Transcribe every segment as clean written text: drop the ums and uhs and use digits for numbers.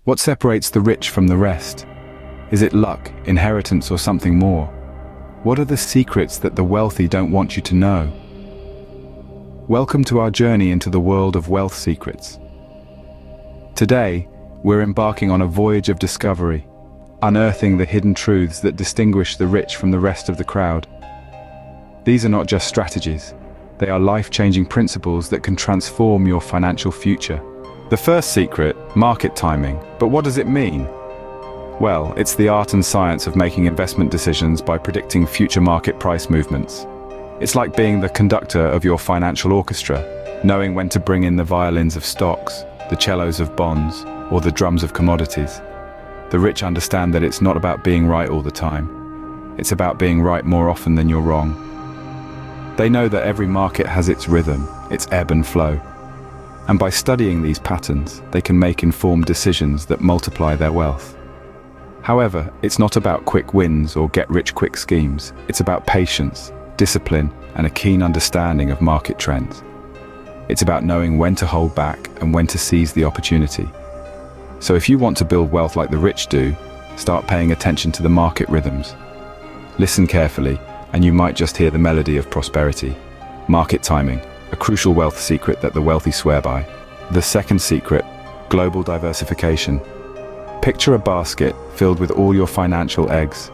What separates the rich from the rest? Is it luck, inheritance, or something more? What are the secrets that the wealthy don't want you to know? Welcome to our journey into the world of wealth secrets. Today, we're embarking on a voyage of discovery, unearthing the hidden truths that distinguish the rich from the rest of the crowd. These are not just strategies, they are life-changing principles that can transform your financial future. The first secret, market timing. But what does it mean? Well, it's the art and science of making investment decisions by predicting future market price movements. It's like being the conductor of your financial orchestra, knowing when to bring in the violins of stocks, the cellos of bonds, or the drums of commodities. The rich understand that it's not about being right all the time. It's about being right more often than you're wrong. They know that every market has its rhythm, its ebb and flow. And by studying these patterns, they can make informed decisions that multiply their wealth. However, it's not about quick wins or get-rich-quick schemes. It's about patience, discipline, and a keen understanding of market trends. It's about knowing when to hold back and when to seize the opportunity. So if you want to build wealth like the rich do, start paying attention to the market rhythms. Listen carefully, and you might just hear the melody of prosperity. Market timing, a crucial wealth secret that the wealthy swear by. The second secret, global diversification. Picture a basket filled with all your financial eggs.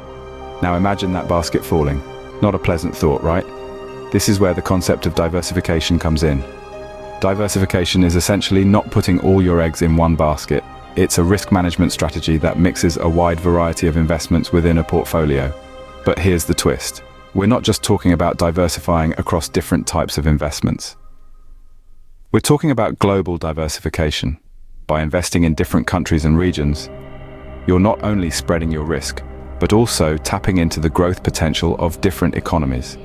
Now imagine that basket falling. Not a pleasant thought, right? This is where the concept of diversification comes in. Diversification is essentially not putting all your eggs in one basket. It's a risk management strategy that mixes a wide variety of investments within a portfolio. But here's the twist. We're not just talking about diversifying across different types of investments. We're talking about global diversification. By investing in different countries and regions, you're not only spreading your risk, but also tapping into the growth potential of different economies.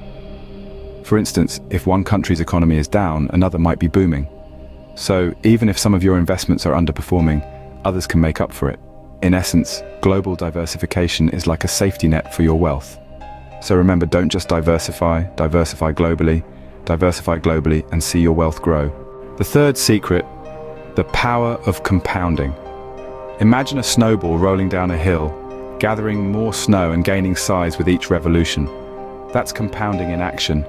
For instance, if one country's economy is down, another might be booming. So even if some of your investments are underperforming, others can make up for it. In essence, global diversification is like a safety net for your wealth. So remember, don't just diversify globally, and see your wealth grow. The third secret, the power of compounding. Imagine a snowball rolling down a hill, gathering more snow and gaining size with each revolution. That's compounding in action.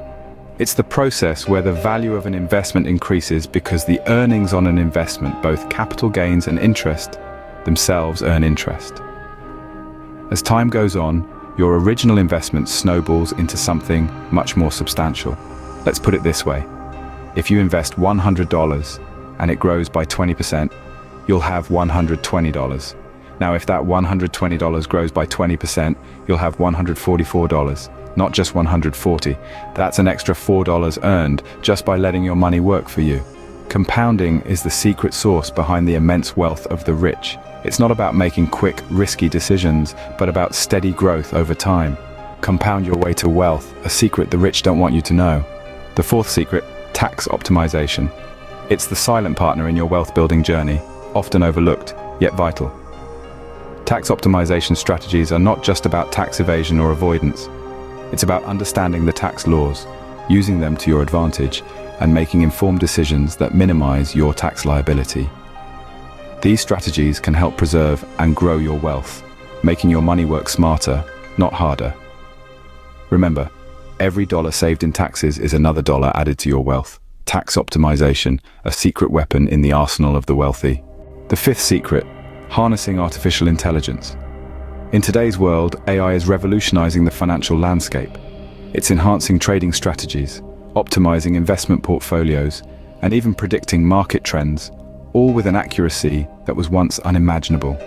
It's the process where the value of an investment increases because the earnings on an investment, both capital gains and interest, themselves earn interest. As time goes on, your original investment snowballs into something much more substantial. Let's put it this way. If you invest $100 and it grows by 20%, you'll have $120. Now, if that $120 grows by 20%, you'll have $144, not just $140. That's an extra $4 earned just by letting your money work for you. Compounding is the secret sauce behind the immense wealth of the rich. It's not about making quick, risky decisions, but about steady growth over time. Compound your way to wealth, a secret the rich don't want you to know. The fourth secret, tax optimization. It's the silent partner in your wealth-building journey, often overlooked, yet vital. Tax optimization strategies are not just about tax evasion or avoidance. It's about understanding the tax laws, using them to your advantage, and making informed decisions that minimize your tax liability. These strategies can help preserve and grow your wealth, making your money work smarter, not harder. Remember, every dollar saved in taxes is another dollar added to your wealth. Tax optimization, a secret weapon in the arsenal of the wealthy. The fifth secret, harnessing artificial intelligence. In today's world, AI is revolutionizing the financial landscape. It's enhancing trading strategies, optimizing investment portfolios, and even predicting market trends, all with an accuracy that was once unimaginable.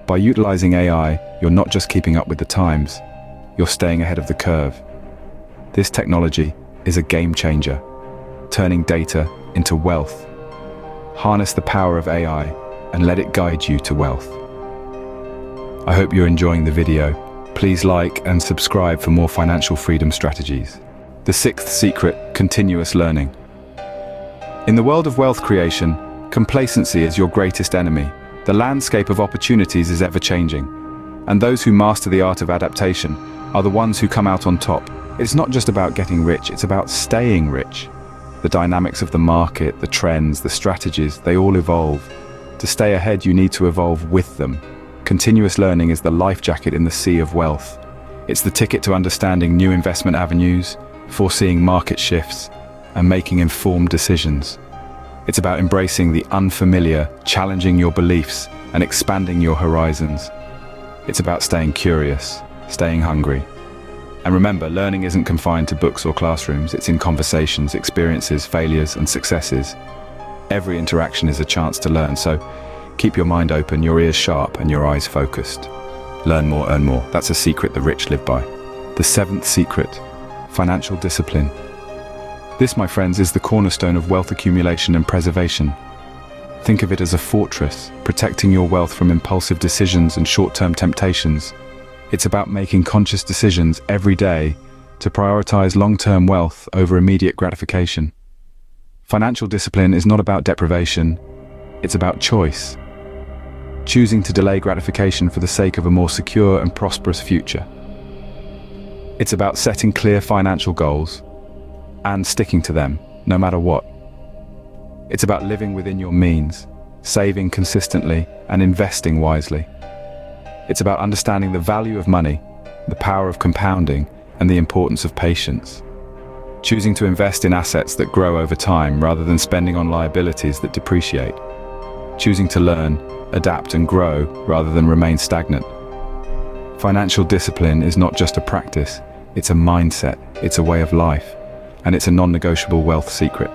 By utilizing AI, you're not just keeping up with the times, you're staying ahead of the curve. This technology is a game changer, turning data into wealth. Harness the power of AI and let it guide you to wealth. I hope you're enjoying the video. Please like and subscribe for more financial freedom strategies. The sixth secret, continuous learning. In the world of wealth creation, complacency is your greatest enemy. The landscape of opportunities is ever-changing, and those who master the art of adaptation are the ones who come out on top. It's not just about getting rich, it's about staying rich. The dynamics of the market, the trends, the strategies, they all evolve. To stay ahead, you need to evolve with them. Continuous learning is the life jacket in the sea of wealth. It's the ticket to understanding new investment avenues, foreseeing market shifts, and making informed decisions. It's about embracing the unfamiliar, challenging your beliefs, and expanding your horizons. It's about staying curious, staying hungry. And remember, learning isn't confined to books or classrooms. It's in conversations, experiences, failures, and successes. Every interaction is a chance to learn, so keep your mind open, your ears sharp, and your eyes focused. Learn more, earn more. That's a secret the rich live by. The seventh secret: financial discipline. This, my friends, is the cornerstone of wealth accumulation and preservation. Think of it as a fortress, protecting your wealth from impulsive decisions and short-term temptations. It's about making conscious decisions every day to prioritize long-term wealth over immediate gratification. Financial discipline is not about deprivation, it's about choice. Choosing to delay gratification for the sake of a more secure and prosperous future. It's about setting clear financial goals and sticking to them, no matter what. It's about living within your means, saving consistently, and investing wisely. It's about understanding the value of money, the power of compounding, and the importance of patience. Choosing to invest in assets that grow over time rather than spending on liabilities that depreciate. Choosing to learn, adapt, and grow rather than remain stagnant. Financial discipline is not just a practice, it's a mindset, it's a way of life, and it's a non-negotiable wealth secret.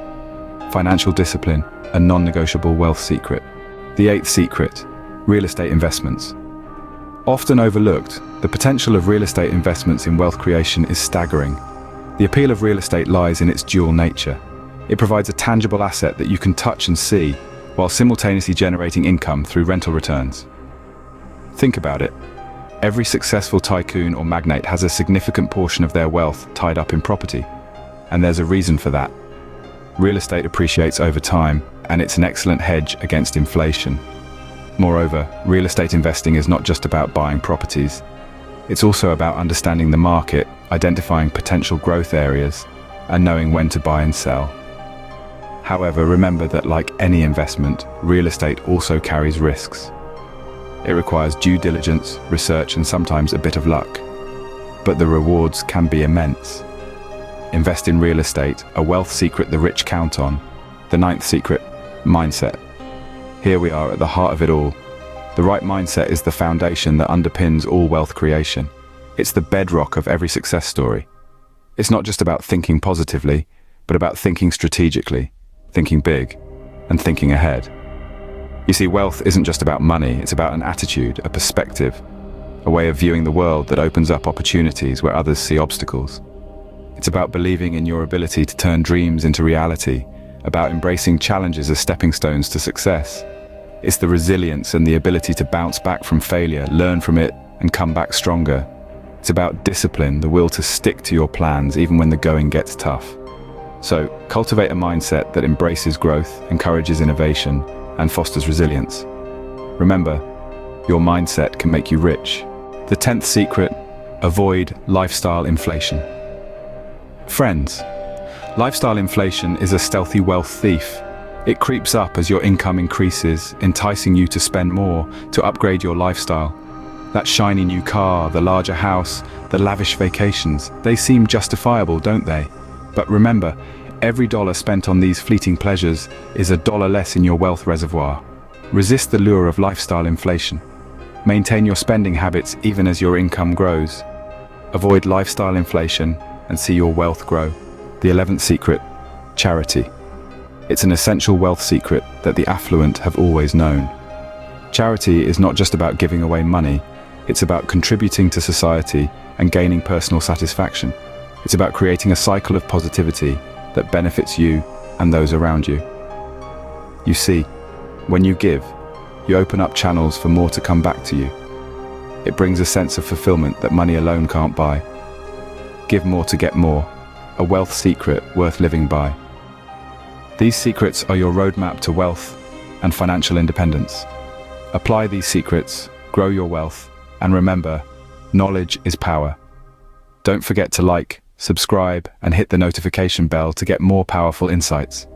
Financial discipline, a non-negotiable wealth secret. The eighth secret: real estate investments. Often overlooked, the potential of real estate investments in wealth creation is staggering. The appeal of real estate lies in its dual nature. It provides a tangible asset that you can touch and see, while simultaneously generating income through rental returns. Think about it. Every successful tycoon or magnate has a significant portion of their wealth tied up in property. And there's a reason for that. Real estate appreciates over time, and it's an excellent hedge against inflation. Moreover, real estate investing is not just about buying properties. It's also about understanding the market, identifying potential growth areas, and knowing when to buy and sell. However, remember that like any investment, real estate also carries risks. It requires due diligence, research, and sometimes a bit of luck. But the rewards can be immense. Invest in real estate, a wealth secret the rich count on. The ninth secret: mindset. Here we are at the heart of it all. The right mindset is the foundation that underpins all wealth creation. It's the bedrock of every success story. It's not just about thinking positively, but about thinking strategically, thinking big, and thinking ahead. You see, wealth isn't just about money, it's about an attitude, a perspective, a way of viewing the world that opens up opportunities where others see obstacles. It's about believing in your ability to turn dreams into reality, about embracing challenges as stepping stones to success. It's the resilience and the ability to bounce back from failure, learn from it, and come back stronger. It's about discipline, the will to stick to your plans even when the going gets tough. So, cultivate a mindset that embraces growth, encourages innovation, and fosters resilience. Remember, your mindset can make you rich. The 10th secret: avoid lifestyle inflation. Friends, lifestyle inflation is a stealthy wealth thief. It creeps up as your income increases, enticing you to spend more, to upgrade your lifestyle. That shiny new car, the larger house, the lavish vacations, they seem justifiable, don't they? But remember, every dollar spent on these fleeting pleasures is a dollar less in your wealth reservoir. Resist the lure of lifestyle inflation. Maintain your spending habits even as your income grows. Avoid lifestyle inflation and see your wealth grow. The 11th secret: charity. It's an essential wealth secret that the affluent have always known. Charity is not just about giving away money, it's about contributing to society and gaining personal satisfaction. It's about creating a cycle of positivity that benefits you and those around you. You see, when you give, you open up channels for more to come back to you. It brings a sense of fulfillment that money alone can't buy. Give more to get more, a wealth secret worth living by. These secrets are your roadmap to wealth and financial independence. Apply these secrets, grow your wealth, and remember, knowledge is power. Don't forget to like, subscribe, and hit the notification bell to get more powerful insights.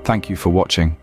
Thank you for watching.